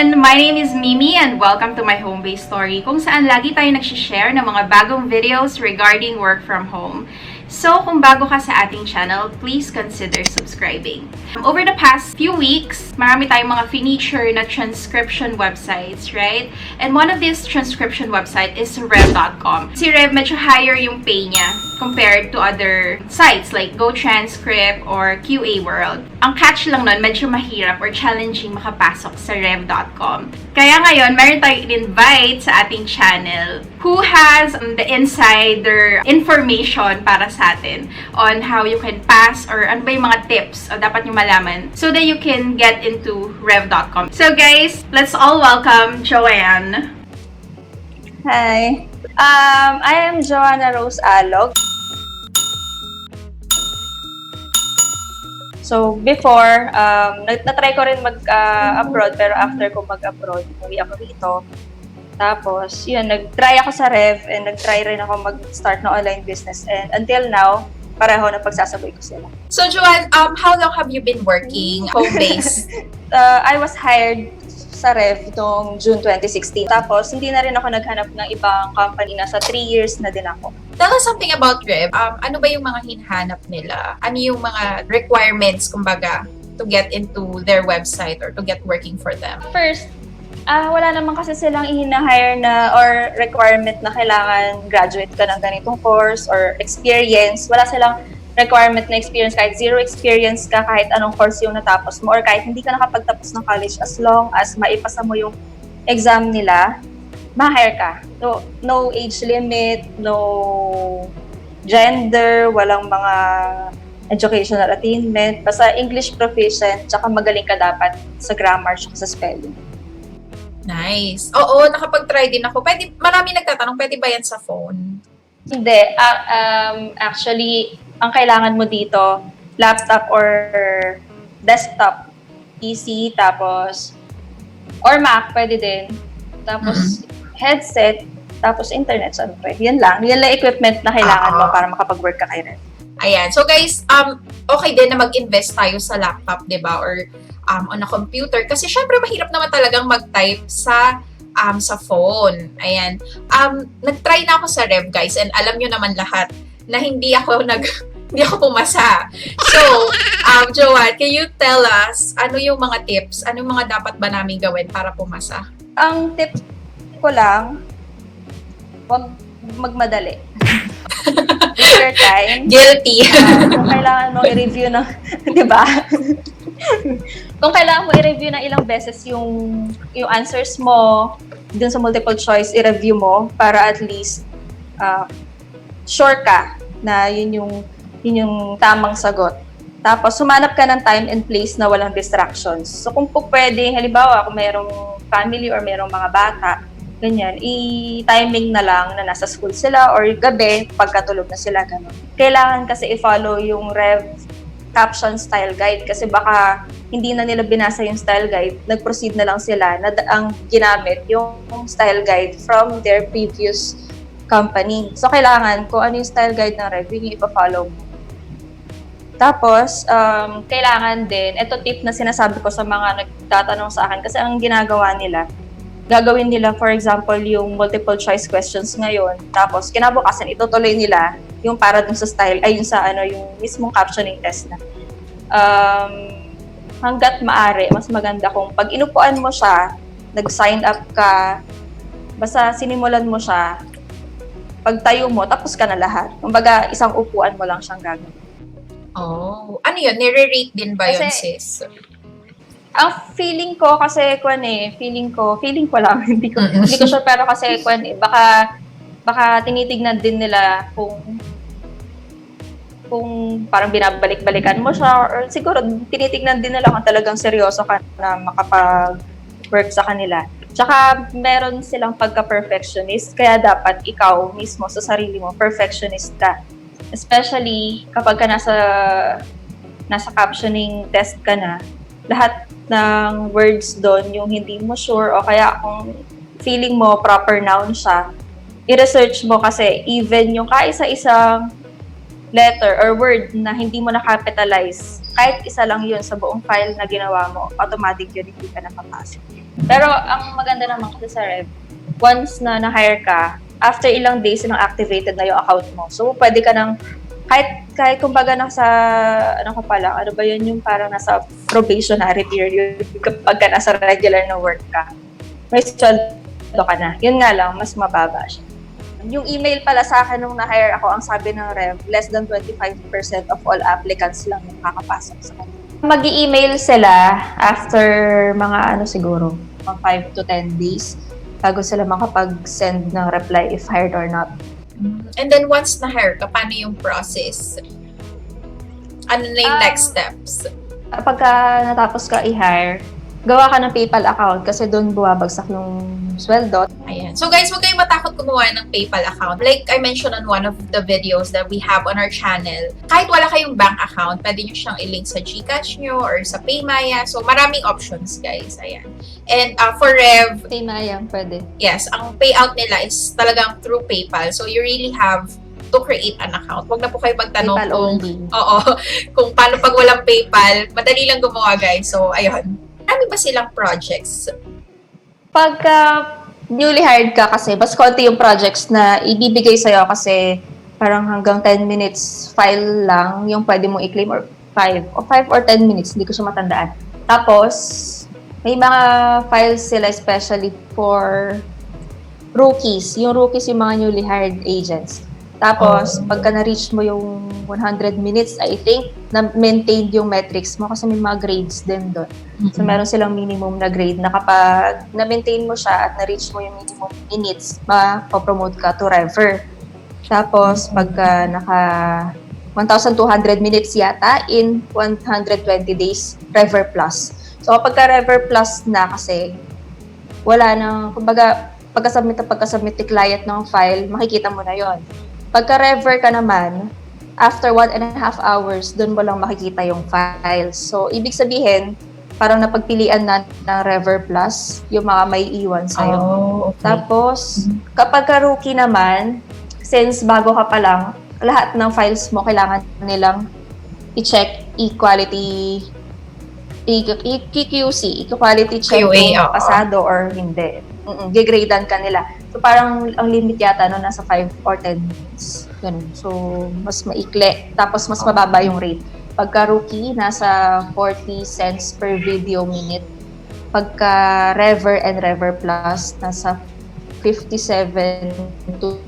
everyone! My name is Mimi and welcome to my home-based story kung saan lagi tayo nagsishare ng mga bagong videos regarding work from home. So, kung bago ka sa ating channel, please consider subscribing. Over the past few weeks, marami tayong mga feature na transcription websites, right? And one of these transcription website is Rev.com. Si Rev, medyo higher yung pay niya compared to other sites like GoTranscript or QA World. Ang catch lang nun, medyo mahirap or challenging makapasok sa Rev.com. Kaya ngayon, meron tayong in-invite sa ating channel who has the insider information para sa atin on how you can pass or ano ba yung mga tips o dapat nyo malaman so that you can get into Rev.com. So guys, let's all welcome Joanne. Hi. I am Joanna Rose Alog. So, before, natry ko rin mag-abroad, pero after ko mag-abroad, uwi ako dito. Tapos, yun, nag-try ako sa Rev and nag-try rin ako mag-start ng online business. And until now, pareho na pagsasabay ko sila. So, Joanne, how long have you been working home-based? I was hired sa Rev noong June 2016. Tapos, hindi na rin ako naghanap ng ibang company. Nasa 3 years na din ako. Tell us something about Rev. Ano ba yung mga hinahanap nila? Ano yung mga requirements, kumbaga, to get into their website or to get working for them? First, wala naman kasi silang i-hire na or requirement na kailangan graduate ka ng ganitong course or experience. Wala silang requirement na experience, kahit zero experience ka, kahit anong course yung natapos mo, or kahit hindi ka nakapagtapos ng college, as long as maipasa mo yung exam nila, ma-hire ka. No age limit, no gender, walang mga educational attainment, basta English proficient, tsaka magaling ka dapat sa grammar tsaka sa spelling. Nice. Oo, nakapag-try din ako. Marami nagtatanong, pwede ba yan sa phone? Hindi. Actually, ang kailangan mo dito, laptop or desktop, PC, tapos, or Mac, pwede din. Tapos, headset, tapos internet, syempre. Yan lang. Yan lang equipment na kailangan mo para makapag-work ka kay Rev. Ayan. So guys, okay din na mag-invest tayo sa laptop, di ba? Or on a computer. Kasi syempre, mahirap naman talagang mag-type sa phone. Ayan. Nag-try na ako sa Rev, guys, and alam nyo naman lahat na hindi ako pumasa. So, Joanne, can you tell us ano yung mga tips? Ano yung mga dapat ba namin gawin para pumasa? Ang tip ko lang, huwag magmadali. Take your time. Guilty. Kung kailangan mo i-review ng, di ba? Kung kailangan mo i-review ng ilang beses yung answers mo, dun sa multiple choice, i-review mo para at least sure ka na yun yung tamang sagot. Tapos, sumanap ka ng time and place na walang distractions. So, kung pwede, halimbawa, kung mayroong family or mayroong mga bata, ganyan, i-timing na lang na nasa school sila or gabi, pagkatulog na sila, gano'n. Kailangan kasi i-follow yung Rev caption style guide kasi baka hindi na nila binasa yung style guide, nag-proceed na lang sila na ang ginamit yung style guide from their previous company. So, kailangan kung ano yung style guide ng Rev, yun yung ipa-follow mo. Tapos, kailangan din, ito tip na sinasabi ko sa mga nagtatanong sa akin kasi ang ginagawa nila, gagawin nila, for example, yung multiple choice questions ngayon. Tapos, kinabukasan, itutuloy nila yung para dun sa style, ay yung sa yung mismong captioning test na. Hanggat maaari, mas maganda kung pag inupuan mo siya, nag-sign up ka, basta sinimulan mo siya, pagtayo mo, tapos ka na lahat. Kumbaga, isang upuan mo lang siyang gagawin. Oh, ano yun? Nire-rate din ba yun, sis? Ang feeling ko kasi feeling ko lang, hindi ko sure, pero kasi baka tinitignan din nila kung parang binabalik-balikan mo siya or siguro tinitignan din nila kung talagang seryoso ka na makapag-work sa kanila. Tsaka meron silang pagka-perfectionist, kaya dapat ikaw mismo sa sarili mo, perfectionist ka. Especially kapag ka nasa captioning test ka na, lahat ng words doon, yung hindi mo sure o kaya kung feeling mo proper noun siya, i-research mo kasi even yung kaisa-isang letter or word na hindi mo na-capitalize, kahit isa lang yun sa buong file na ginawa mo, automatic yun, hindi ka napapasok. Pero ang maganda naman kasi sa Rev, once na na-hire ka, after ilang days nang activated na yung account mo. So, pwede ka nang, kahit kumbaga nasa, ano ka pala, ano ba yun yung parang nasa probationary period kapag ka nasa regular na work ka. May sweldo ka na. Yun nga lang, mas mababa siya. Yung email pala sa akin nung na-hire ako, ang sabi ng Rev, less than 25% of all applicants lang nakakapasok sa kanila. Mag-i-email sila after mga siguro, mga 5 to 10 days bago sila makapag-send ng reply if hired or not. And then once na-hire ka, paano yung process? Ano na yung next steps? Pagka natapos ka i-hire, gawa ka ng PayPal account kasi doon buwabagsak yung sweldo. Ayan. So guys, huwag kayong matakot gumawa ng PayPal account. Like I mentioned on one of the videos that we have on our channel, kahit wala kayong bank account, pwede nyo siyang i-link sa GCash nyo or sa Paymaya. So maraming options, guys. Ayan. And for Rev, Paymaya, pwede. yes, ang payout nila is talagang through PayPal. So you really have to create an account. Huwag na po kayo magtanong PayPal kung, only. oo, kung paano pag walang PayPal. Madali lang gumawa, guys. So, ayun. Marami ba silang projects? Pagka newly hired ka kasi, mas konti yung projects na ibibigay sa'yo kasi parang hanggang 10 minutes file lang yung pwede mong i-claim or 5 or 10 minutes, hindi ko siya matandaan. Tapos, may mga files sila especially for rookies. Yung rookies yung mga newly hired agents. Tapos, pagka na-reach mo yung 100 minutes, I think, na-maintain yung metrics mo kasi may mga grades din doon. So, meron silang minimum na grade na kapag na-maintain mo siya at na-reach mo yung minimum minutes, ma-promote ka to Rever. Tapos, pagka naka 1,200 minutes yata in 120 days, Rever Plus. So, kapag Rever Plus na kasi, wala nang, kumbaga, pagka-submit ni client ng file, makikita mo na yon. Pagka-rever ka naman, after 1.5 hours, doon mo lang makikita yung files. So, ibig sabihin, parang napagpilian na ng Rever Plus, yung mga may iwan sa'yo. Oh, okay. Tapos, kapag rookie naman, since bago ka pa lang, lahat ng files mo kailangan nilang i-check equality, EQC, equality check QA, kung pasado or hindi. Gigradean ka nila. So, parang ang limit yata no, nasa 5 or 10 minutes. Ganun. So, mas maikli. Tapos, mas mababa yung rate. Pagka rookie, nasa 40 cents per video minute. Pagka Rever and Rever Plus, nasa 57 to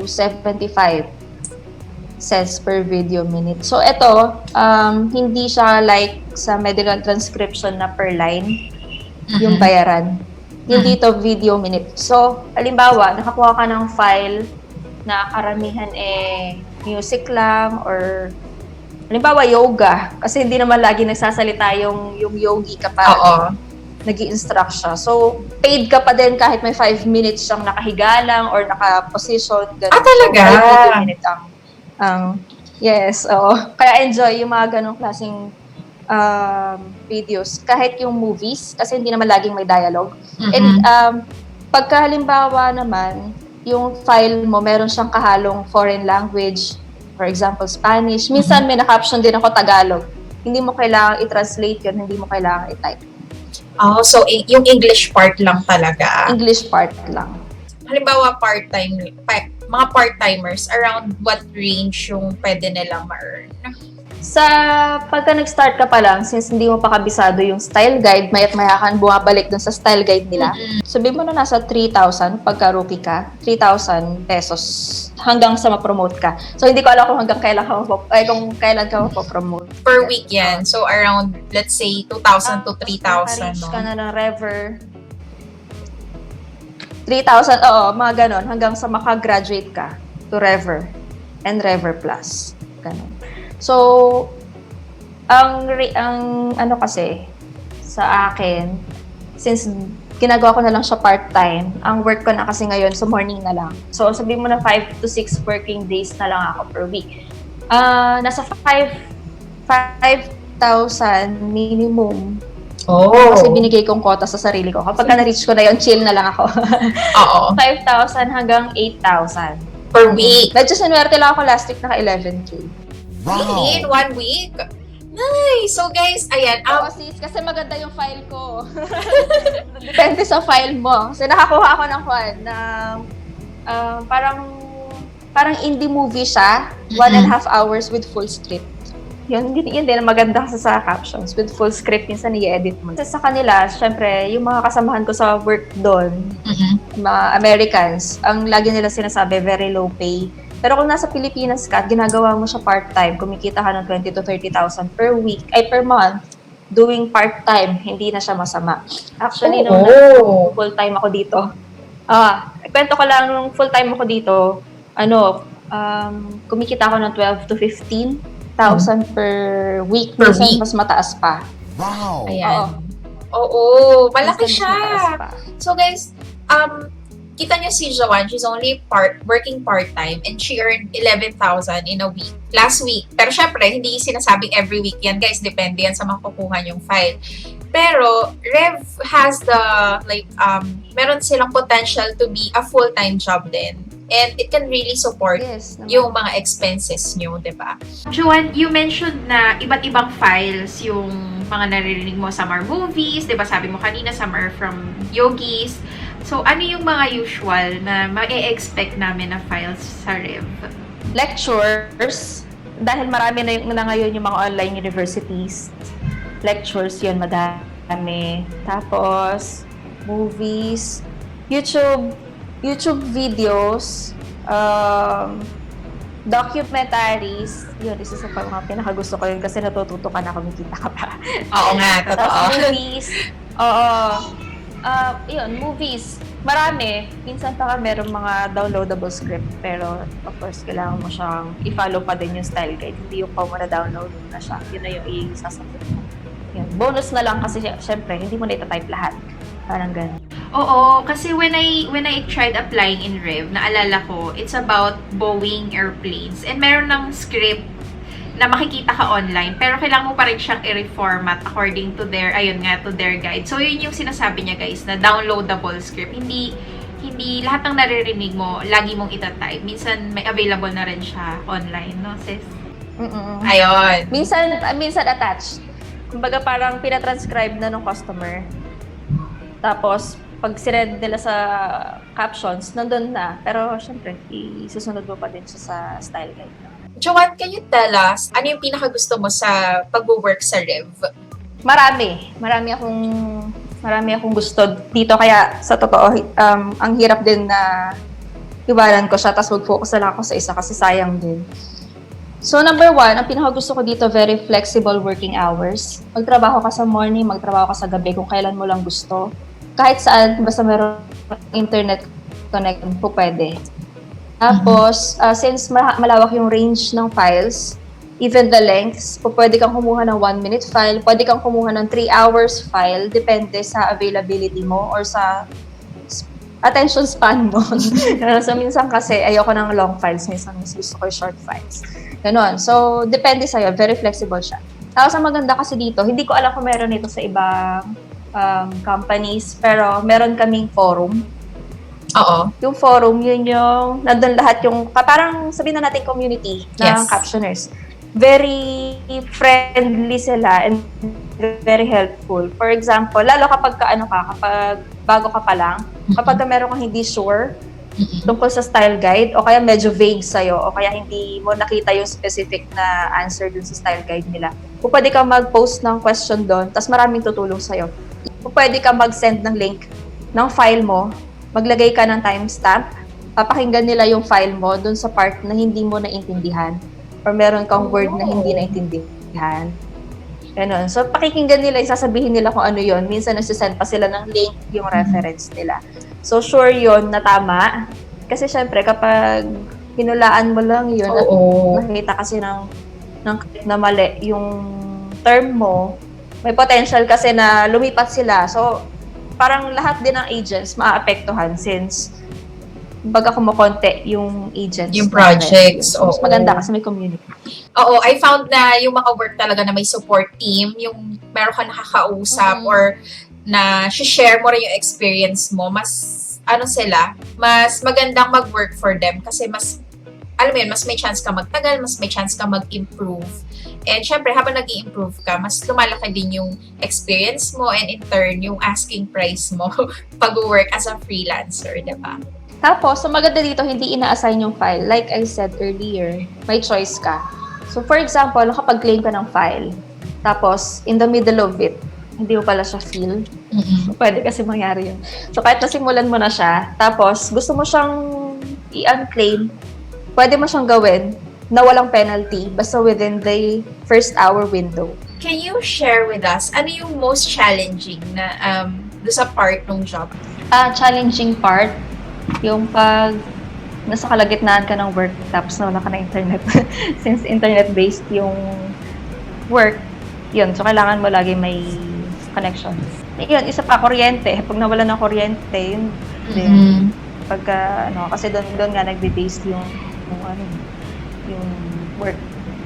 75 cents per video minute. So, ito, hindi siya like sa medical transcription na per line yung bayaran. Hindi to video minute. So, halimbawa, nakakuha ka ng file na karamihan music lang or halimbawa yoga. Kasi hindi naman lagi nagsasalita yung yogi kapag nag-i-instruct siya. So, paid ka pa din kahit may 5 minutes siyang nakahiga lang or naka-position. Ganun. Talaga? So, video minute yes, oo. Kaya enjoy yung mga ganong klaseng videos. Kahit yung movies, kasi hindi naman laging may dialogue. And pagka halimbawa naman, yung file mo, meron siyang kahalong foreign language, for example, Spanish. Minsan may na-caption din ako Tagalog. Hindi mo kailangang i-translate yun, hindi mo kailangang i-type. Oh, so yung English part lang talaga. English part lang. Halimbawa, mga part-timers, around what range yung pwede nilang ma-earn? Sa pagka nag-start ka pa lang, since hindi mo pa kabisado yung style guide, maya't maya kang bumabalik dun sa style guide nila. Sabihin mo na nasa 3,000 pagka rookie ka, 3,000 pesos hanggang sa ma-promote ka. So hindi ko alam kung hanggang kailan ka ma-promote. Per week yan. So around, let's say, 2,000 to 3,000. Reach No? ka na ng Rever. 3,000, oo, mga ganon, hanggang sa makagraduate ka to Rever and Rever Plus. Ganon. So, ang ano kasi, sa akin, since ginagawa ko na lang siya part-time, ang work ko na kasi ngayon sa morning na lang. So, sabihin mo na 5 to 6 working days na lang ako per week. Nasa 5,000 minimum. Oh. Kasi binigay kong quota sa sarili ko. Kapag na-reach ko na yun, chill na lang ako. Oo. 5,000 hanggang 8,000. Per week. Medyo sinuwerte lang ako last week, naka 11K. Really? In 1 week? Ay, so guys, ayan. Oo, sis, kasi maganda yung file ko. Depende sa file mo. Kasi nakakuha ako ng parang indie movie siya. 1.5 hours with full script. Yun din ang maganda kasi sa captions. With full script, minsan i-edit mo. Kasi sa kanila, syempre, yung mga kasamahan ko sa work doon, mga Americans, ang lagi nila sinasabi, very low pay. Pero kung nasa Pilipinas ka at ginagawa mo siya part-time, kumikita ka ng 20 to 30,000 per week, ay per month, doing part-time, hindi na siya masama. Actually, nung full-time ako dito, kwento ko lang, nung full-time ako dito, kumikita ako ng 12 to 15,000 per week. Per Minsan, week? mas mataas pa. Wow! Ayan. Oo, malaki Minsan, mas siya. mataas pa. So guys, kita niyo si Joanne, she's only working part-time and she earned 11,000 in a week. Last week. Pero syempre, hindi sinasabing every week yan, guys. Depende yan sa makukuha yung file. Pero, Rev has meron silang potential to be a full-time job din. And it can really support Yes, naman. yung mga expenses nyo, di ba? Joanne, you mentioned na iba't ibang files yung mga naririnig mo. Some are movies, di ba? Sabi mo kanina, some are from yogis. So, ano yung mga usual na ma-expect namin na files sa Rev? Lectures, dahil marami na ngayon yung mga online universities. Lectures yun, madami. Tapos, movies, YouTube videos, documentaries. Yun, isa sa mga pinakagusto ko yun kasi natututo ka na, kumikita ka pa. Oo nga, totoo. Tapos movies, movies. Marami. Minsan pa merong mga downloadable script. Pero, of course, kailangan mo siyang i-follow pa din yung style guide. Hindi yung pag mo na-download na siya. Yun na yung i-sasabit mo. Yan. Bonus na lang kasi, syempre, hindi mo na itatype lahat. Parang ganun. Oo, kasi when I tried applying in Rev, naalala ko, it's about Boeing airplanes. And meron ng script na makikita ka online, pero kailangan mo pa rin siyang i-reformat according to their guide. So, yun yung sinasabi niya, guys, na downloadable script. Hindi lahat ng naririnig mo, lagi mong itatype. Minsan, may available na rin siya online, no, sis? Ayun. Minsan attached. Kumbaga parang pinatranscribe na ng customer. Tapos, pag sinend nila sa captions, nandun na. Pero, syempre, isusunod mo pa din siya sa style guide. Joanne, can you tell us, ano yung pinakagusto mo sa pag-work sa Rev? Marami akong gusto dito. Kaya, sa totoo, ang hirap din na iwanan ko siya. Tapos, mag-focus na lang ako sa isa kasi sayang din. So, number 1, ang pinakagusto ko dito, very flexible working hours. Magtrabaho ka sa morning, magtrabaho ka sa gabi kung kailan mo lang gusto. Kahit saan, basta meron internet connection po pwede. Tapos, since malawak yung range ng files, even the lengths, pwede kang kumuha ng 1-minute file, pwede kang kumuha ng 3 hours file, depende sa availability mo or sa attention span mo. So, minsan kasi ayoko ng long files, minsan gusto ko yung short files. Ganon. So, depende sa'yo. Very flexible siya. Tapos, ang maganda kasi dito, hindi ko alam kung meron ito sa ibang companies, pero meron kaming forum. Oo. Yung forum, yun yung, nandun lahat yung, parang sabihin na natin community ng captioners. Very friendly sila and very helpful. For example, lalo kapag kapag bago ka pa lang, kapag meron kang hindi sure tungkol sa style guide, o kaya medyo vague sa'yo, o kaya hindi mo nakita yung specific na answer dun sa style guide nila, pwede kang mag-post ng question doon, tapos maraming tutulong sa'yo. Pwede kang mag-send ng link ng file mo, maglagay ka ng timestamp, papakinggan nila yung file mo dun sa part na hindi mo naintindihan or meron kang word na hindi naintindihan. Ganun. So, pakikinggan nila, sasabihin nila kung ano yon. Minsan, nagsisend pa sila ng link yung reference nila. So, sure yon na tama. Kasi, syempre, kapag hinulaan mo lang yun at nakita kasi na mali yung term mo, may potential kasi na lumipat sila. So, parang lahat din ng agents maaapektuhan since baga kumukonte yung agents. Yung projects. So, mas maganda kasi may community. Oo, I found na yung mga work talaga na may support team, yung meron ka nakakausap or na share mo rin yung experience mo, mas mas magandang mag-work for them kasi mas, alam mo yun, mas may chance ka magtagal, mas may chance ka mag-improve. And syempre, habang nag improve ka, mas lumalaki din yung experience mo and in turn, yung asking price mo pag-work as a freelancer, diba? Tapos, ang maganda dito, hindi ina-assign yung file. Like I said earlier, may choice ka. So, for example, nakapag-claim ka ng file, tapos, in the middle of it, hindi mo pala siya fill. So, pwede kasi mangyari yun. So, kahit nasimulan mo na siya, tapos, gusto mo siyang i-unclaim, pwede mo siyang gawin na walang penalty, basta within the first hour window. Can you share with us, ano yung most challenging na do sa part ng job? Challenging part, yung pag nasa kalagitnaan ka ng work, tapos nawala ka ng internet. Since internet-based yung work, yun, so kailangan mo lagi may connection. Yun, isa pa, kuryente. Pag nawala ng kuryente, yun din. Pagka, kasi doon nga nagbe-base yung work.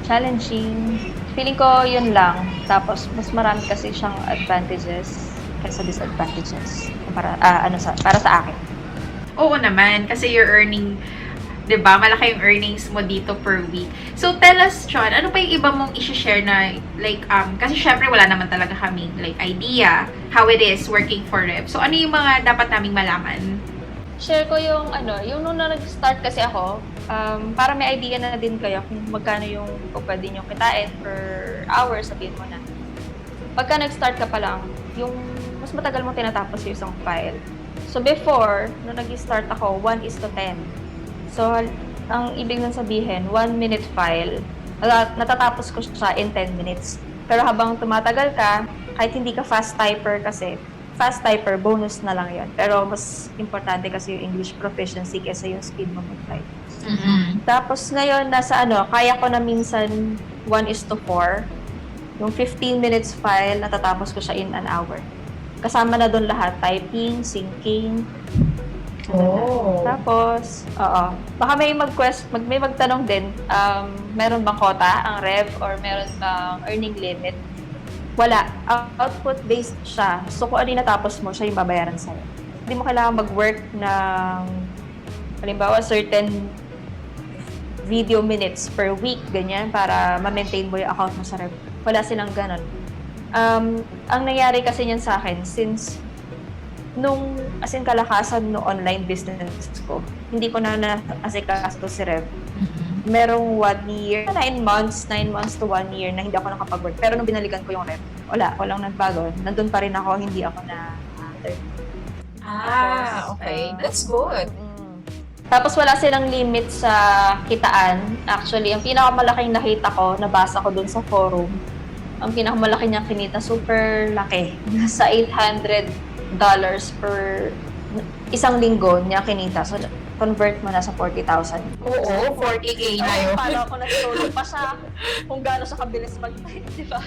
Challenging. Feeling ko yun lang. Tapos, mas marami kasi siyang advantages kaysa disadvantages. Para sa akin. Oo naman, kasi you're earning, 'di ba? Malaki yung earnings mo dito per week. So tell us, Chon, ano pa yung iba mong i-share na like kasi syempre wala naman talaga kaming like idea how it is working for Rev. So ano yung mga dapat naming malaman? Share ko yung yung nung nag-start kasi ako, para may idea na din kayo kung magkano yung pwede nyo kitain per hour, sabihin mo na. Pagka nag-start ka pa lang, yung mas matagal mo tinatapos yung isang file. So before, nung nag-start ako, 1:10. So, ang ibig nang sabihin, 1-minute file, natatapos ko siya in 10 minutes. Pero habang tumatagal ka, kahit hindi ka fast typer kasi, fast typer, bonus na lang yan. Pero mas importante kasi yung English proficiency kaysa yung speed mo mag-type. Tapos ngayon, kaya ko na minsan 1:4. Yung 15 minutes file, natatapos ko siya in an hour. Kasama na doon lahat, typing, syncing. Tapos, baka may may magtanong din, meron bang quota ang Rev or meron bang earning limit? Wala. Output-based siya. So, kung ano yung natapos mo, siya yung babayaran sa'yo. Hindi mo kailangan mag-work ng, halimbawa, certain video minutes per week, ganyan, para ma-maintain mo yung account mo sa Rev. Wala silang ganon. Ang nangyari kasi niyan sa akin, since kalakasan no online business ko, hindi ko na asikaso si Rev. Merong 1 year, 9 months to 1 year na hindi ako nakapag-work. Pero nung binalikan ko yung Rev, walang nagbago. Nandun pa rin ako, hindi ako na Okay. That's good. Tapos wala silang limit sa kitaan. Actually, ang pinakamalaking nakita ko, nabasa ko dun sa forum, ang pinakamalaki niyang kinita, super laki. Nasa $800 per isang linggo niya kinita. So, convert mo na sa 40,000. Oo, 40K na yun. Paano ako natulog pa siya kung gaano siya kabilis mag-type, di ba?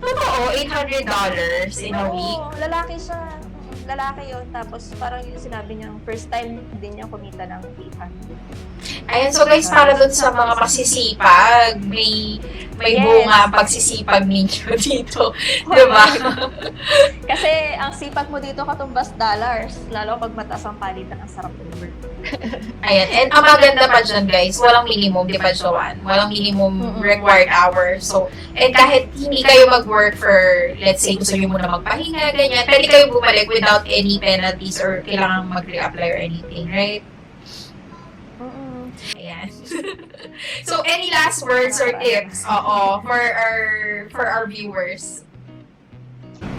Totoo, $800 in a week. Oo, lalaki siya. Lalaki yun. Tapos parang yung sinabi niya, first time din niya kumita ng 800. Ayan, so guys, para dun sa mga pasisipag, may bunga ang pagsisipag ninyo dito. Diba? Kasi ang sipag mo dito katumbas dollars. Lalo pag mataas ang palitan, ang sarap ng work. Ayan, and ang maganda pa dyan, guys, walang minimum, di ba, Joanne? Walang minimum required hours. So, and kahit hindi kayo mag-work for, let's say, gusto nyo muna magpahinga, ganyan, pwede kayo bumalik without any penalties or kailangan mag-reapply or anything, right? Ayan. So, any last words or tips for our viewers?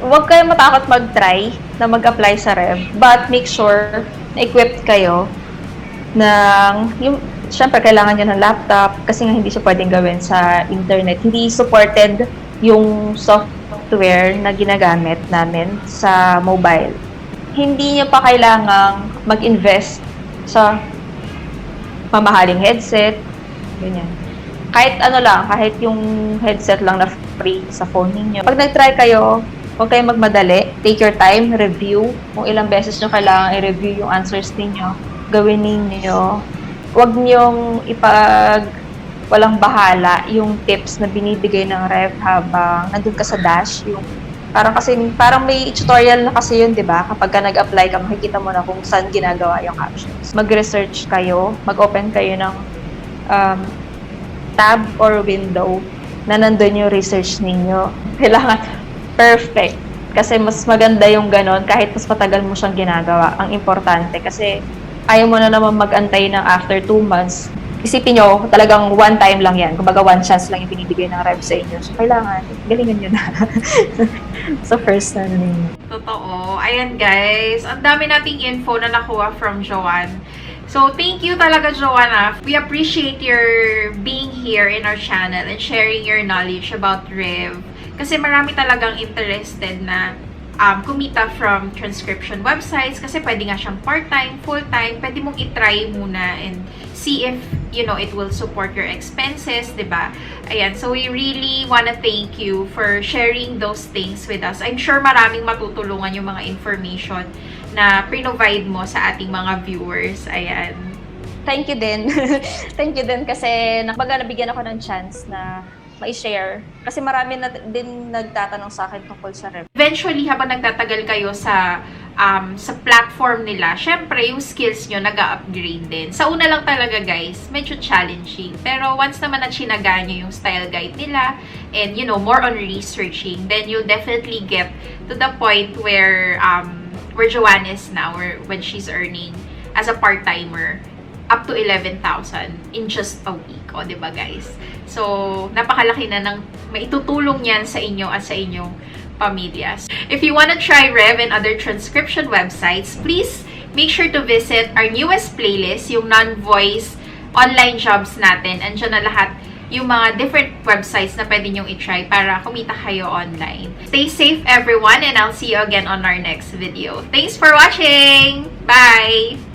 Huwag kayo matakot mag-try na mag-apply sa Rev, but make sure na equipped kayo syempre kailangan nyo ng laptop kasi nga hindi siya pwedeng gawin sa internet. Hindi supported yung software na ginagamit namin sa mobile. Hindi nyo pa kailangang mag-invest sa mamahaling headset, ganyan. Kahit kahit yung headset lang na free sa phone niyo. Pag nag-try kayo, huwag kayong magmadali. Take your time, review. Kung ilang beses nyo kailangan i-review yung answers niyo, gawin ninyo. Huwag niyong walang bahala yung tips na binibigay ng Rev habang nandun ka sa dash. Parang may tutorial na kasi yun, di ba? Kapag ka nag-apply ka, makikita mo na kung saan ginagawa yung captions. Mag-research kayo, mag-open kayo ng tab or window na nandun yung research ninyo. Kailangan perfect. Kasi mas maganda yung ganon kahit mas matagal mo siyang ginagawa. Ang importante kasi ayaw mo na naman mag-antay ng after 2 months. Isipin nyo, talagang one time lang yan. Kumbaga one chance lang yung binibigay ng rep sa inyo. So, kailangan, galingan nyo na. sa first na ninyo. Totoo. Ayan guys, ang dami nating info na nakuha from Joanne. So, thank you talaga, Joanna. We appreciate your being here in our channel and sharing your knowledge about Rev. Kasi marami talagang interested na kumita from transcription websites kasi pwede nga siyang part-time, full-time. Pwede mong itry muna and see if, you know, it will support your expenses, diba? Ayan, so we really wanna thank you for sharing those things with us. I'm sure maraming matutulungan yung mga information na provide mo sa ating mga viewers. Ayan. Thank you din. Thank you din kasi nabigyan ako ng chance na ma-share. Kasi marami na din nagtatanong sa akin tungkol sa rep. Eventually, habang nagtatagal kayo sa platform nila, syempre, yung skills nyo nag-upgrade din. Sa una lang talaga, guys, medyo challenging. Pero once naman na chinaga nyo yung style guide nila and, you know, more on researching, then you'll definitely get to the point where Joanne is now, or when she's earning as a part-timer, up to 11,000 in just a week. O, diba, guys? So, napakalaki na ng maitutulong yan sa inyo at sa inyong pamilyas. If you wanna try Rev and other transcription websites, please make sure to visit our newest playlist, yung non-voice online jobs natin. Andiyan na lahat yung mga different websites na pwede nyong i-try para kumita kayo online. Stay safe, everyone, and I'll see you again on our next video. Thanks for watching! Bye!